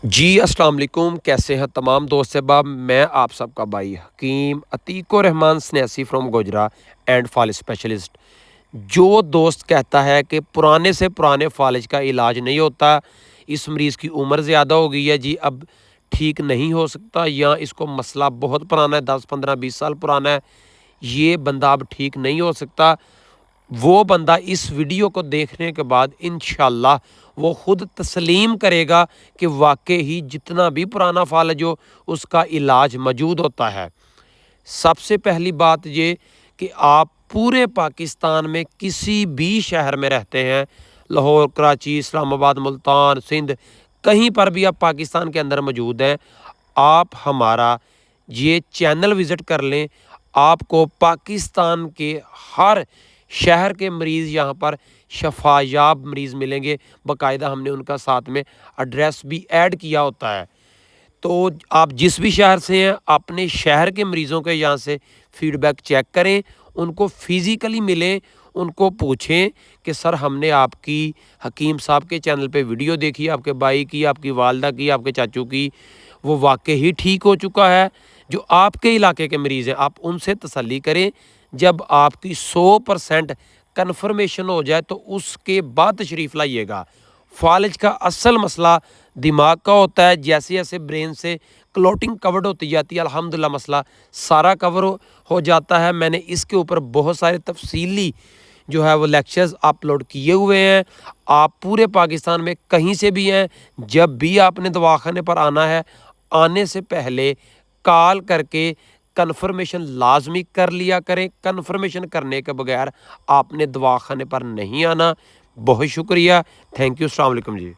जी अस्सलाम वालेकुम, कैसे हैं तमाम दोस्त अहबाब। मैं आप सबका भाई हकीम अतीको रहमान स्नैसी फ्रॉम गोजरा एंड फालिज स्पेशलिस्ट। जो दोस्त कहता है कि पुराने से पुराने फालिज का इलाज नहीं होता, इस मरीज़ की उम्र ज़्यादा हो गई है जी, अब ठीक नहीं हो सकता, या इसको मसला बहुत पुराना है, 10 15 20 साल पुराना है, ये बंदा अब ठीक नहीं हो सकता, वो बंदा इस वीडियो को देखने के बाद इंशाल्लाह वो खुद तस्लीम करेगा कि वाकई ही जितना भी पुराना फालज हो उसका इलाज मौजूद होता है। सबसे पहली बात ये कि आप पूरे पाकिस्तान में किसी भी शहर में रहते हैं, लाहौर, कराची, इस्लामाबाद, मुल्तान, सिंध, कहीं पर भी आप पाकिस्तान के अंदर मौजूद हैं, आप हमारा ये चैनल विज़िट कर लें। आपको पाकिस्तान के हर शहर के मरीज़ यहाँ पर शफायाब मरीज़ मिलेंगे। बाकायदा हमने उनका साथ में एड्रेस भी ऐड किया होता है। तो आप जिस भी शहर से हैं, अपने शहर के मरीज़ों के यहाँ से फ़ीडबैक चेक करें, उनको फ़िज़िकली मिलें, उनको पूछें कि सर हमने आपकी हकीम साहब के चैनल पे वीडियो देखी, आपके भाई की, आपकी वालदा की, आपके चाचू की, वो वाक़ई ही ठीक हो चुका है। जो आपके इलाके के मरीज़ हैं, आप उनसे तसल्ली करें। जब आपकी 100% कन्फर्मेशन हो जाए तो उसके बाद तशरीफ़ लाइएगा। फालिज का असल मसला दिमाग का होता है। जैसे जैसे ब्रेन से क्लॉटिंग कवर्ड होती जाती है, अल्हम्दुलिल्लाह मसला सारा कवर हो जाता है। मैंने इसके ऊपर बहुत सारे तफसीली जो है वो लेक्चर्स अपलोड किए हुए हैं। आप पूरे पाकिस्तान में कहीं से भी हैं, जब भी आपने दवाखाने पर आना है, आने से पहले कॉल करके कन्फर्मेशन लाजमी कर लिया करें। कन्फर्मेशन करने के बगैर आपने दवाखाने पर नहीं आना। बहुत शुक्रिया, थैंक यू, अस्सलाम वालेकुम जी।